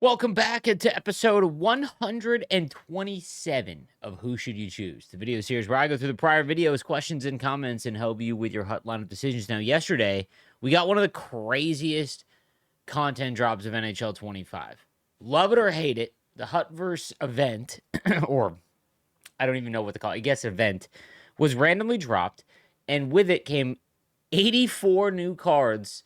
Welcome back to episode 127 of Who Should You Choose, the video series where I go through the prior videos, questions, and comments and help you with your Hut lineup decisions. Now, yesterday, we got one of the craziest content drops of NHL 25. Love it or hate it, the Hutverse event, or I don't even know what to call it, I guess event, was randomly dropped, and with it came 84 new cards.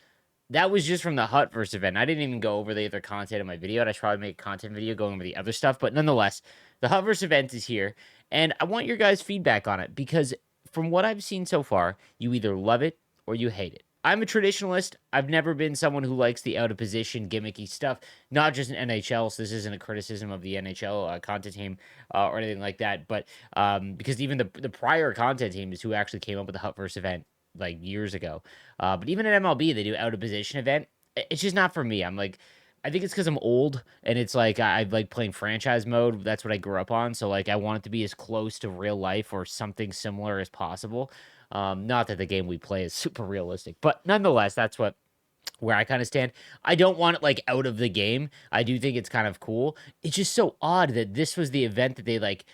That was just from the Hutverse event. I didn't even go over the other content in my video. I should probably make a content video going over the other stuff. But nonetheless, the Hutverse event is here. And I want your guys' feedback on it because from what I've seen so far, you either love it or you hate it. I'm a traditionalist. I've never been someone who likes the out of position, gimmicky stuff, not just in NHL. So this isn't a criticism of the NHL content team or anything like that. But because even the prior content team is who actually came up with the Hutverse event like years ago. But even at MLB, they do out of position event. It's just not for me. I think it's because I'm old and it's like I like playing franchise mode. That's what I grew up on. So like I want it to be as close to real life or something similar as possible. Not that the game we play is super realistic, but nonetheless, that's where I kind of stand. I don't want it like out of the game. I do think it's kind of cool. It's just so odd that this was the event that they like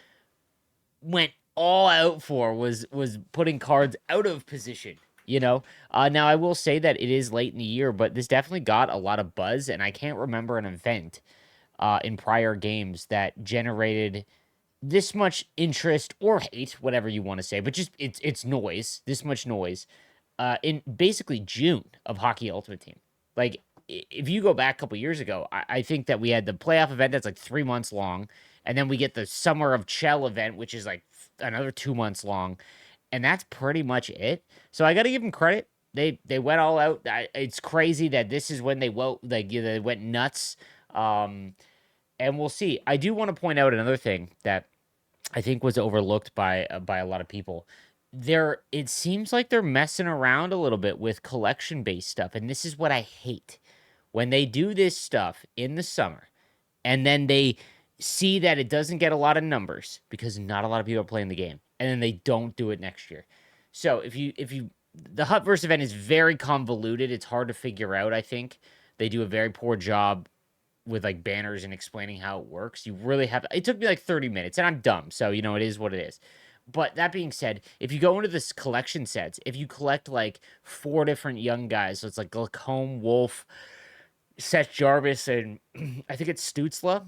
went all out for was putting cards out of position. Now I will say that it is late in the year, but this definitely got a lot of buzz, and I can't remember an event in prior games that generated this much interest or hate, whatever you want to say, but just it's noise, this much noise, in basically June of Hockey Ultimate Team. Like if you go back a couple years ago, I think that we had the playoff event that's like 3 months long, and then we get the Summer of Chell event, which is like another 2 months long, and that's pretty much it. So I got to give them credit. They went all out. It's crazy that this is when they went nuts. And we'll see. I do want to point out another thing that I think was overlooked by a lot of people. It seems like they're messing around a little bit with collection based stuff, and this is what I hate when they do this stuff in the summer, and then they see that it doesn't get a lot of numbers because not a lot of people are playing the game, and then they don't do it next year. So the Hutverse event is very convoluted. It's hard to figure out. I think they do a very poor job with like banners and explaining how it works. You really have. It took me like 30 minutes, and I'm dumb, so it is what it is. But that being said, if you go into this collection sets, if you collect like 4 different young guys, so it's like Lacombe, Wolf, Seth Jarvis, and I think it's Stutzla,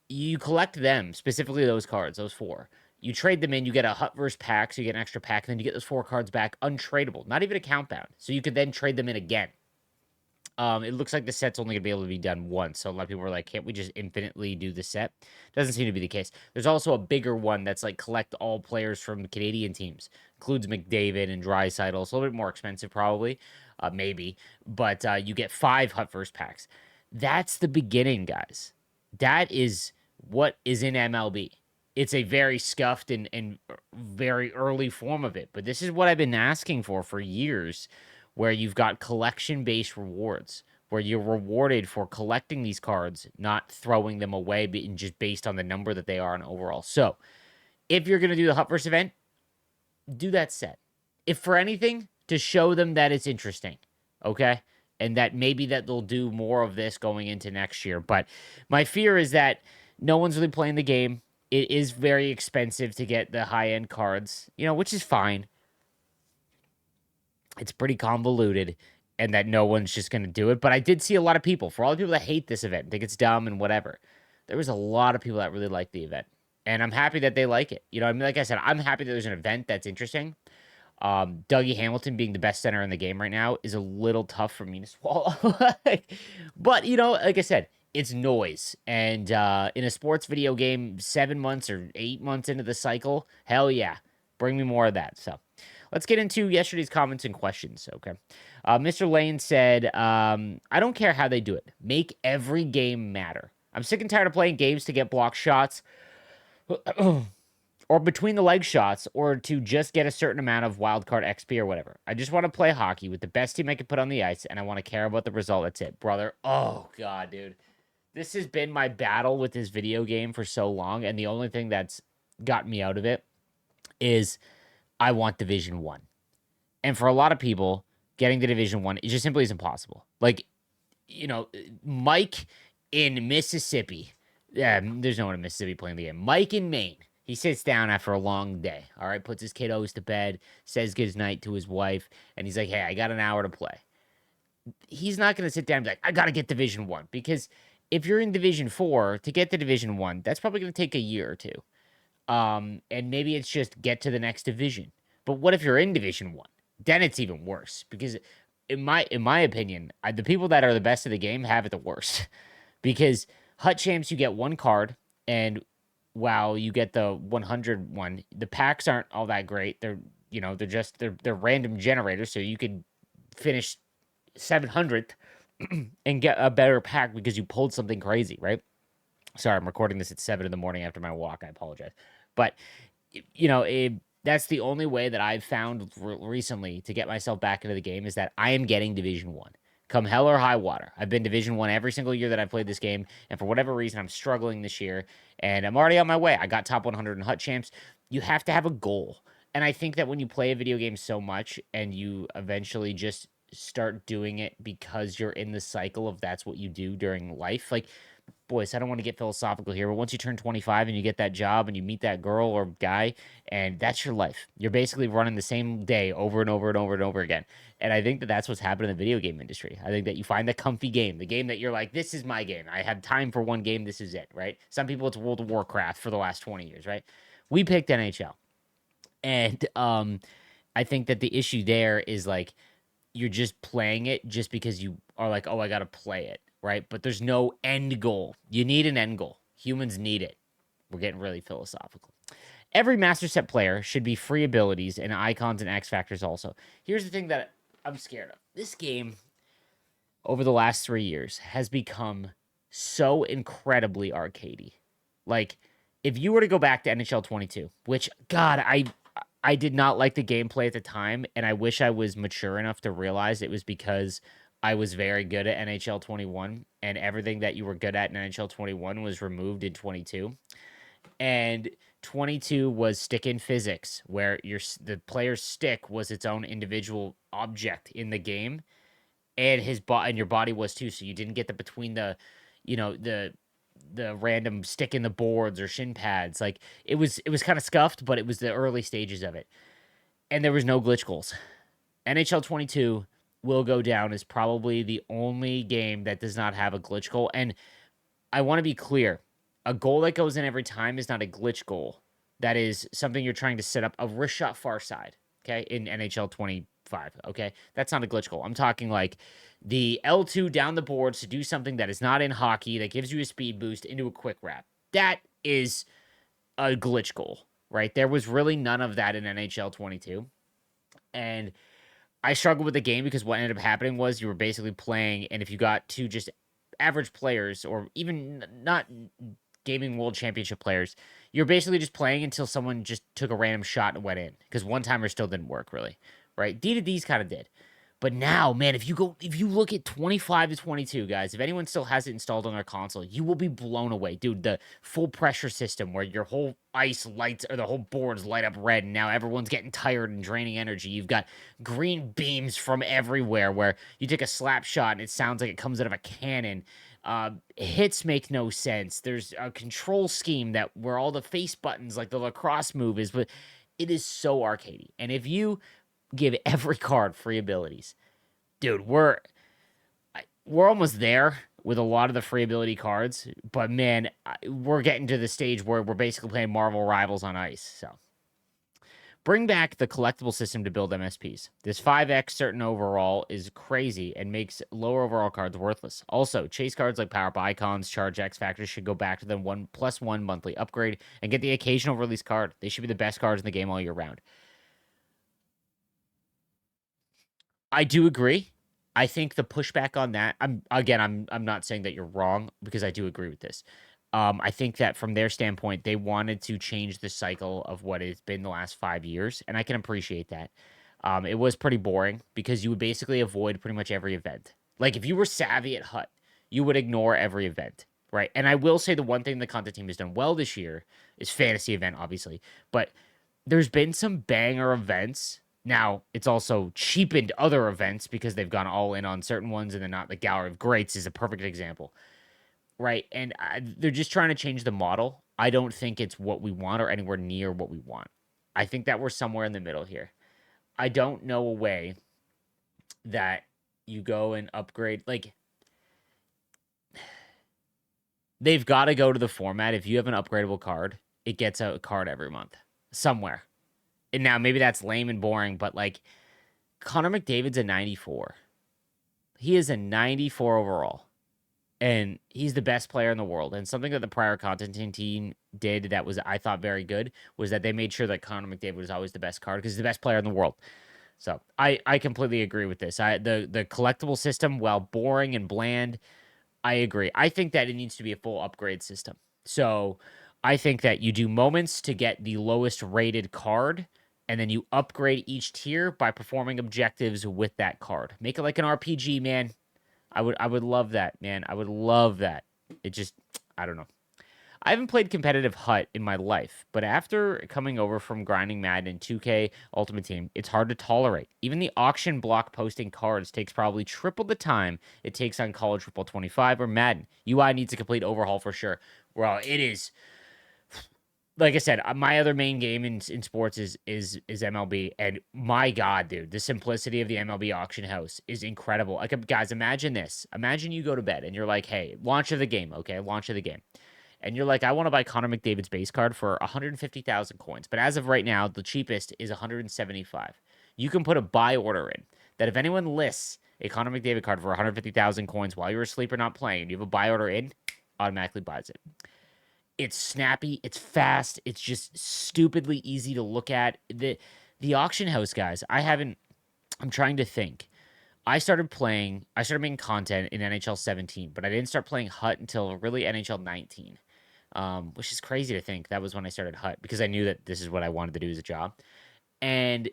you collect them, specifically those cards, those 4. You trade them in, you get a Hutverse pack, so you get an extra pack, and then you get those 4 cards back untradeable, not even account bound. So you could then trade them in again. It looks like the set's only going to be able to be done once. So a lot of people are like, can't we just infinitely do the set? Doesn't seem to be the case. There's also a bigger one that's like collect all players from Canadian teams. Includes McDavid and Draisaitl. It's a little bit more expensive probably, maybe. But you get 5 Hutverse packs. That's the beginning, guys. That is what is in MLB. It's a very scuffed and very early form of it. But this is what I've been asking for years, where you've got collection-based rewards, where you're rewarded for collecting these cards, not throwing them away, but just based on the number that they are in overall. So, if you're going to do the Hutverse event, do that set. If for anything, to show them that it's interesting, okay? And that maybe that they'll do more of this going into next year. But my fear is that no one's really playing the game. It is very expensive to get the high-end cards, which is fine. It's pretty convoluted, and that no one's just going to do it. But I did see a lot of people, for all the people that hate this event, think it's dumb and whatever, there was a lot of people that really like the event. And I'm happy that they like it. Like I said, I'm happy that there's an event that's interesting. Dougie Hamilton being the best center in the game right now is a little tough for me to swallow. But, like I said, it's noise. And in a sports video game, 7 months or 8 months into the cycle, hell yeah, bring me more of that. So let's get into yesterday's comments and questions, okay? Mr. Lane said, I don't care how they do it. Make every game matter. I'm sick and tired of playing games to get block shots or between the leg shots or to just get a certain amount of wildcard XP or whatever. I just want to play hockey with the best team I can put on the ice, and I want to care about the result. That's it, brother. Oh, God, dude. This has been my battle with this video game for so long, and the only thing that's gotten me out of it is I want Division 1. And for a lot of people, getting to Division 1, it just simply isn't possible. Like, Mike in Mississippi. There's no one in Mississippi playing the game. Mike in Maine. He sits down after a long day. All right, puts his kiddos to bed, says good night to his wife, and he's like, "Hey, I got an hour to play." He's not going to sit down and be like, "I got to get Division 1," because if you're in Division 4 to get to Division 1, that's probably going to take a year or two. And maybe it's just get to the next division. But what if you're in Division 1? Then it's even worse because in my opinion, the people that are the best of the game have it the worst. Because Hut Champs, you get one card, and while you get the 100 one, the packs aren't all that great. They're random generators, so you could finish 700th and get a better pack because you pulled something crazy, right? Sorry, I'm recording this at 7 in the morning after my walk. I apologize. But, that's the only way that I've found recently to get myself back into the game is that I am getting Division 1. Come hell or high water. I've been Division 1 every single year that I've played this game, and for whatever reason, I'm struggling this year, and I'm already on my way. I got top 100 in Hut Champs. You have to have a goal. And I think that when you play a video game so much and you eventually just start doing it because you're in the cycle of that's what you do during life, like, boys, I don't want to get philosophical here, but once you turn 25 and you get that job and you meet that girl or guy, and that's your life. You're basically running the same day over and over and over and over again. And I think that that's what's happened in the video game industry. I think that you find the comfy game, the game that you're like, this is my game. I have time for one game. This is it, right? Some people, it's World of Warcraft for the last 20 years, right? We picked NHL. And I think that the issue there is like, you're just playing it just because you are like, oh, I got to play it, right? But there's no end goal. You need an end goal. Humans need it. We're getting really philosophical. Every Master Set player should be free abilities and icons and X Factors also. Here's the thing that I'm scared of. This game, over the last 3 years, has become so incredibly arcadey. Like, if you were to go back to NHL 22, which, God, I did not like the gameplay at the time, and I wish I was mature enough to realize it was because I was very good at NHL 21, and everything that you were good at in NHL 21 was removed in 22. And 22 was stick-in physics, where the player's stick was its own individual object in the game, and and your body was too. So you didn't get the between the random stick in the boards or shin pads. Like it was kind of scuffed, but it was the early stages of it. And there was no glitch goals. NHL 22 will go down as probably the only game that does not have a glitch goal. And I want to be clear, a goal that goes in every time is not a glitch goal. That is something you're trying to set up a wrist shot far side, okay, in NHL 25, okay? That's not a glitch goal. I'm talking like the L2 down the boards to do something that is not in hockey that gives you a speed boost into a quick wrap. That is a glitch goal, right? There was really none of that in NHL 22. And I struggled with the game because what ended up happening was you were basically playing, and if you got two just average players or even not gaming world championship players, you're basically just playing until someone just took a random shot and went in because one timer still didn't work really, right? D2Ds kind of did. But now, man, if you look at 25 to 22, guys, if anyone still has it installed on their console, you will be blown away. Dude, the full pressure system where your whole ice lights or the whole boards light up red, and now everyone's getting tired and draining energy. You've got green beams from everywhere where you take a slap shot and it sounds like it comes out of a cannon. Hits make no sense. There's a control scheme where all the face buttons, like the lacrosse move is, but it is so arcadey. And if you give every card free abilities, dude, we're almost there with a lot of the free ability cards, but man, we're getting to the stage where we're basically playing Marvel Rivals on ice. So bring back the collectible system to build MSPs. This 5x certain overall is crazy and makes lower overall cards worthless. Also, chase cards like Power Up Icons, Charge X Factors should go back to the 1+1 monthly upgrade and get the occasional release card. They should be the best cards in the game all year round. I do agree. I think the pushback on that, I'm not saying that you're wrong because I do agree with this. I think that from their standpoint, they wanted to change the cycle of what it's been the last 5 years, and I can appreciate that. It was pretty boring because you would basically avoid pretty much every event. Like if you were savvy at Hut, you would ignore every event, right? And I will say the one thing the content team has done well this year is fantasy event, obviously, but there's been some banger events. Now, it's also cheapened other events because they've gone all in on certain ones and then not. The Gallery of Greats is a perfect example. right? And they're just trying to change the model. I don't think it's what we want or anywhere near what we want. I think that we're somewhere in the middle here. I don't know a way that you go and upgrade. Like, they've got to go to the format. If you have an upgradable card, it gets a card every month somewhere. And now maybe that's lame and boring, but like Connor McDavid's a 94. He is a 94 overall. And he's the best player in the world. And something that the prior Constantine team did that was, I thought, very good was that they made sure that Connor McDavid was always the best card because he's the best player in the world. So I completely agree with this. The collectible system, while boring and bland, I agree. I think that it needs to be a full upgrade system. So I think that you do moments to get the lowest rated card, and then you upgrade each tier by performing objectives with that card. Make it like an RPG, man. I would love that, man. I would love that. It just, I don't know. I haven't played competitive Hut in my life, but after coming over from grinding Madden and 2K Ultimate Team, it's hard to tolerate. Even the auction block posting cards takes probably triple the time it takes on College Football 25 or Madden. UI needs a complete overhaul for sure. Well, it is. Like I said, my other main game in sports is MLB, and my God, dude, the simplicity of the MLB auction house is incredible. Like, guys, imagine this. Imagine you go to bed and you're like, hey, launch of the game, okay? Launch of the game. And you're like, I want to buy Connor McDavid's base card for 150,000 coins. But as of right now, the cheapest is 175. You can put a buy order in that if anyone lists a Connor McDavid card for 150,000 coins while you're asleep or not playing, and you have a buy order in, automatically buys it. It's snappy, it's fast, it's just stupidly easy to look at. The auction house, guys, I'm trying to think. I started making content in NHL 17, but I didn't start playing Hut until really NHL 19. Which is crazy to think that was when I started Hut because I knew that this is what I wanted to do as a job. And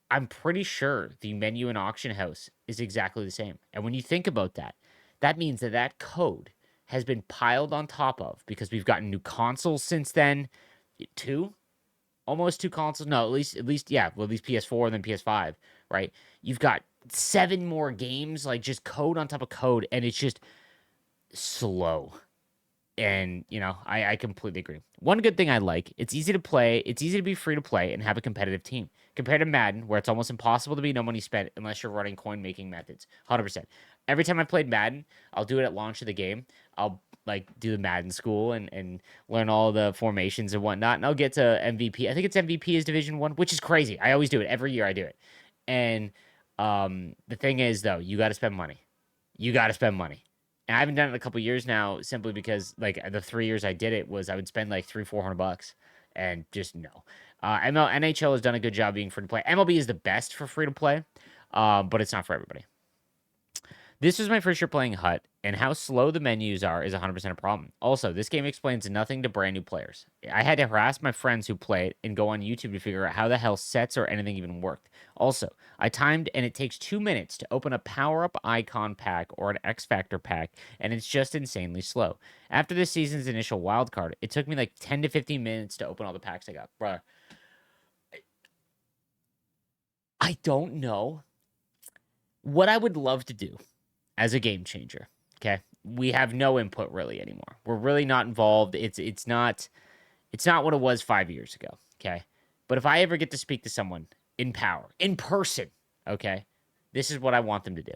I'm pretty sure the menu in auction house is exactly the same. And when you think about that, that means that code has been piled on top of because we've gotten new consoles since then. Almost two consoles. No, at least PS4 and then PS5, right? You've got 7 more games, like just code on top of code, and it's just slow. And, I completely agree. One good thing I like, it's easy to play, it's easy to be free to play and have a competitive team. Compared to Madden, where it's almost impossible to be no money spent unless you're running coin-making methods. 100%. Every time I played Madden, I'll do it at launch of the game. I'll, do the Madden school and learn all the formations and whatnot, and I'll get to MVP. I think it's MVP is Division 1, which is crazy. I always do it. Every year I do it. And the thing is, though, you got to spend money. You got to spend money. And I haven't done it in a couple years now, simply because the 3 years I did it was I would spend like $300-400, and just no. NHL has done a good job being free to play. MLB is the best for free to play, but it's not for everybody. This was my first year playing Hut, and how slow the menus are is 100% a problem. Also, this game explains nothing to brand new players. I had to harass my friends who play it and go on YouTube to figure out how the hell sets or anything even worked. Also, I timed, and it takes 2 minutes to open a power-up icon pack or an X Factor pack, and it's just insanely slow. After this season's initial wild card, it took me like 10 to 15 minutes to open all the packs I got. Bruh. I don't know what I would love to do as a game changer. Okay. We have no input really anymore. We're really not involved. It's not what it was 5 years ago. Okay. But if I ever get to speak to someone in power, in person, okay, this is what I want them to do.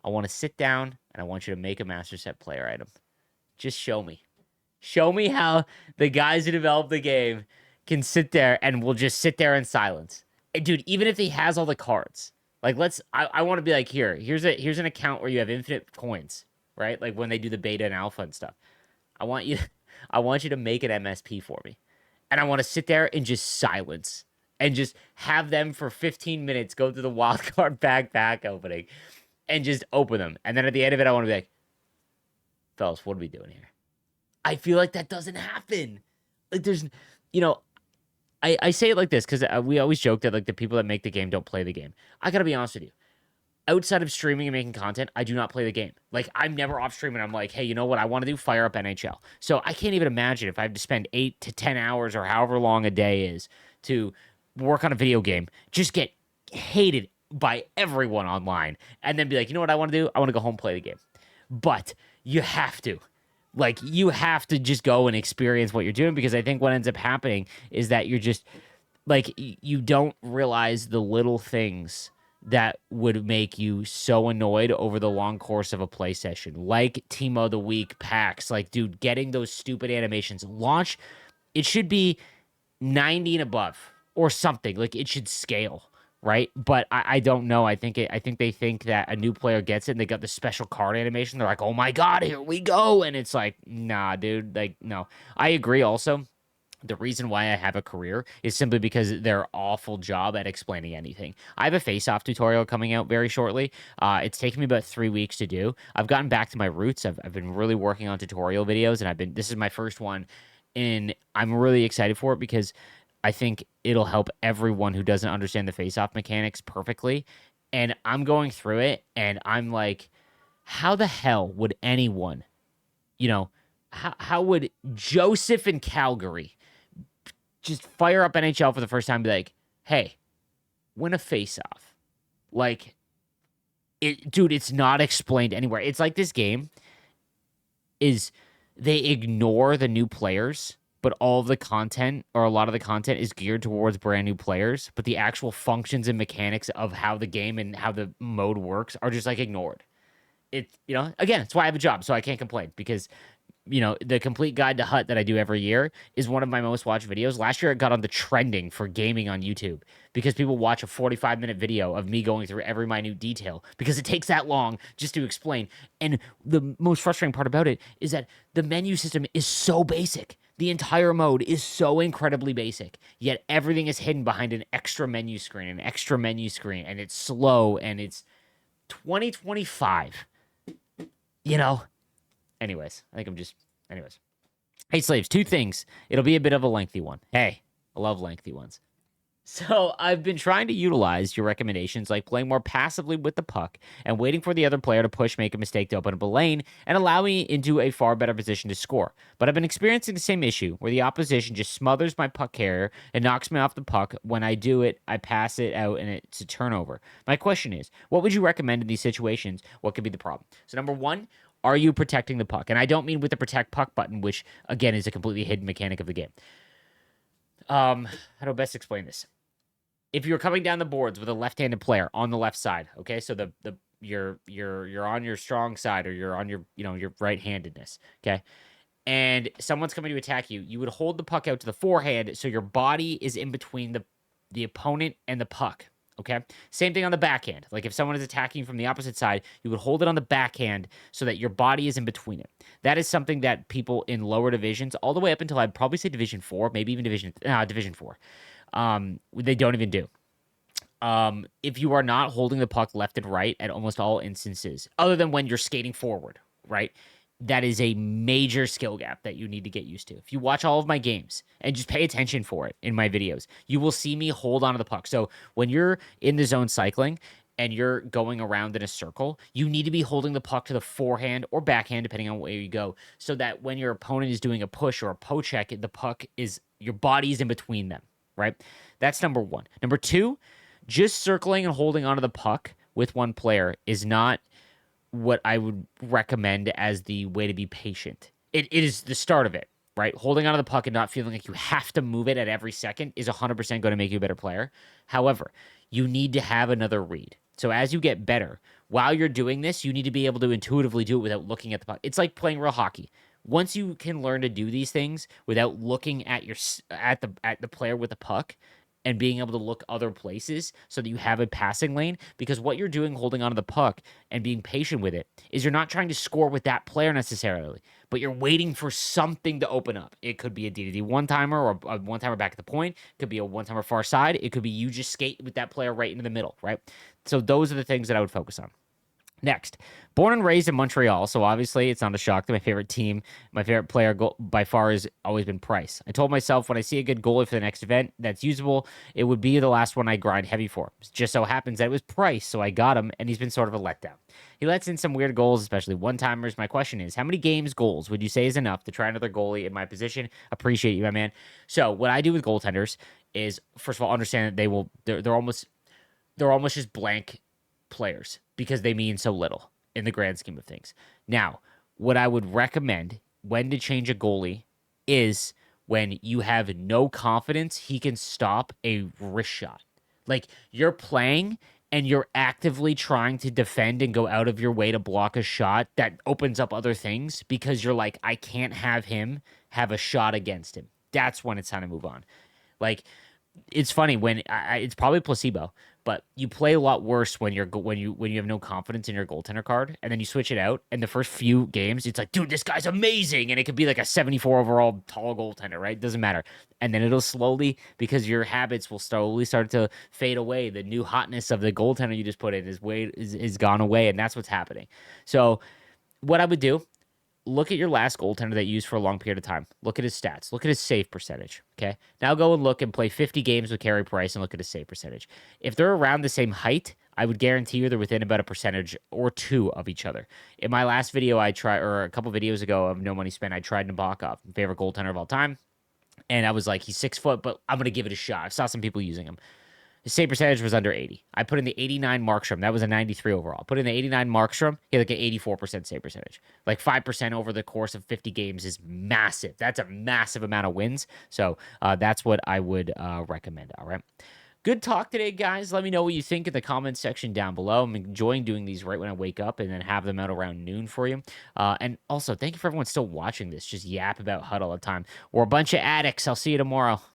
I want to sit down and I want you to make a master set player item. Just show me. Show me how the guys who develop the game can sit there and we'll just sit there in silence. And dude, even if he has all the cards, like I want to be like, here's an account where you have infinite coins, right? Like when they do the beta and alpha and stuff. I want you to make an MSP for me. And I want to sit there and just silence and just have them for 15 minutes go through the wildcard pack opening and just open them. And then at the end of it, I want to be like, fellas, what are we doing here? I feel like that doesn't happen. Like there's, I say it like this because we always joke that like the people that make the game don't play the game. I got to be honest with you. Outside of streaming and making content, I do not play the game. Like, I'm never off stream and I'm like, hey, you know what? I want to do? Fire up NHL. So I can't even imagine if I have to spend 8 to 10 hours or however long a day is to work on a video game, just get hated by everyone online, and then be like, you know what I want to do? I want to go home and play the game. But you have to. Like, you have to just go and experience what you're doing, because I think what ends up happening is that you're just like, you don't realize the little things that would make you so annoyed over the long course of a play session, like Team of the Week packs. Like, dude, getting those stupid animations launch, it should be 90 and above or something. Like, it should scale, right? But I don't know. I think they think that a new player gets it and they got the special card animation. They're like, oh my god, here we go. And it's like, nah, dude. Like, no. I agree also. The reason why I have a career is simply because they're awful job at explaining anything. I have a face-off tutorial coming out very shortly. It's taken me about 3 weeks to do. I've gotten back to my roots. I've been really working on tutorial videos, and this is my first one, and I'm really excited for it because I think it'll help everyone who doesn't understand the face-off mechanics perfectly. And I'm going through it, and I'm like, how the hell would anyone, you know, how would Joseph in Calgary just fire up NHL for the first time and be like, hey, win a face-off? Like, dude, it's not explained anywhere. It's like this game is, they ignore the new players, but all of the content, or a lot of the content, is geared towards brand new players, but the actual functions and mechanics of how the game and how the mode works are just like ignored. It, again, it's why I have a job, so I can't complain, because the complete guide to Hut that I do every year is one of my most watched videos. Last year, it got on the trending for gaming on YouTube because people watch a 45-minute video of me going through every minute detail, because it takes that long just to explain. And the most frustrating part about it is that the menu system is so basic. The entire mode is so incredibly basic, yet everything is hidden behind an extra menu screen, and it's slow, and it's 2025. Anyways, anyways. Hey, slaves, 2 things. It'll be a bit of a lengthy one. Hey, I love lengthy ones. So I've been trying to utilize your recommendations, like playing more passively with the puck and waiting for the other player to make a mistake to open up a lane and allow me into a far better position to score. But I've been experiencing the same issue where the opposition just smothers my puck carrier and knocks me off the puck. When I do it, I pass it out and it's a turnover. My question is, what would you recommend in these situations? What could be the problem? So number 1, are you protecting the puck? And I don't mean with the protect puck button, which again is a completely hidden mechanic of the game. How do I best explain this? If you're coming down the boards with a left-handed player on the left side, okay, so you're on your strong side, or you're on your your right-handedness, okay, and someone's coming to attack you, you would hold the puck out to the forehand so your body is in between the opponent and the puck. Okay. Same thing on the backhand. Like, if someone is attacking from the opposite side, you would hold it on the backhand so that your body is in between it. That is something that people in lower divisions, all the way up until I'd probably say Division 4, maybe even Division 4, they don't even do. If you are not holding the puck left and right at almost all instances, other than when you're skating forward, right? That is a major skill gap that you need to get used to. If you watch all of my games and just pay attention for it in my videos, you will see me hold onto the puck. So when you're in the zone cycling and you're going around in a circle, you need to be holding the puck to the forehand or backhand, depending on where you go, so that when your opponent is doing a push or a poke check, the puck is, your body is in between them, right? That's number 1. Number 2, just circling and holding onto the puck with one player is not what I would recommend as the way to be patient. It is the start of it, right? Holding onto the puck and not feeling like you have to move it at every second is 100% going to make you a better player. However, you need to have another read. So as you get better, while you're doing this, you need to be able to intuitively do it without looking at the puck. It's like playing real hockey. Once you can learn to do these things without looking at the player with the puck, and being able to look other places so that you have a passing lane, because what you're doing holding onto the puck and being patient with it is you're not trying to score with that player necessarily, but you're waiting for something to open up. It could be a D-to-D one-timer or a one-timer back at the point. It could be a one-timer far side. It could be you just skate with that player right into the middle, right? So those are the things that I would focus on. Next, born and raised in Montreal, so obviously it's not a shock that my favorite team, my favorite player by far has always been Price. I told myself when I see a good goalie for the next event that's usable, it would be the last one I grind heavy for. It just so happens that it was Price, so I got him, and he's been sort of a letdown. He lets in some weird goals, especially one-timers. My question is, how many games goals would you say is enough to try another goalie in my position? Appreciate you, my man. So what I do with goaltenders is, first of all, understand that they're almost just blank players because they mean so little in the grand scheme of things. Now, what I would recommend when to change a goalie is when you have no confidence he can stop a wrist shot. Like you're playing and you're actively trying to defend and go out of your way to block a shot that opens up other things because you're like, I can't have him have a shot against him. That's when it's time to move on. Like it's funny when it's probably placebo, but you play a lot worse when when you have no confidence in your goaltender card, and then you switch it out. And the first few games, it's like, dude, this guy's amazing, and it could be like a 74 overall tall goaltender, right? Doesn't matter. And then it'll slowly, because your habits will slowly start to fade away. The new hotness of the goaltender you just put in is gone away, and that's what's happening. So what I would do, look at your last goaltender that you used for a long period of time. Look at his stats. Look at his save percentage. Okay. Now go and look and play 50 games with Carey Price and look at his save percentage. If they're around the same height, I would guarantee you they're within about a percentage or two of each other. In my last video, or a couple videos ago of No Money Spent, I tried Nabokov, favorite goaltender of all time. And I was like, he's 6 foot, but I'm going to give it a shot. I saw some people using him. His save percentage was under 80. I put in the 89 Markstrom. That was a 93 overall. Put in the 89 Markstrom. He had like an 84% save percentage. Like 5% over the course of 50 games is massive. That's a massive amount of wins. So that's what I would recommend. All right. Good talk today, guys. Let me know what you think in the comments section down below. I'm enjoying doing these right when I wake up and then have them out around noon for you. And also, thank you for everyone still watching this. Just yap about HUD all the time. We're a bunch of addicts. I'll see you tomorrow.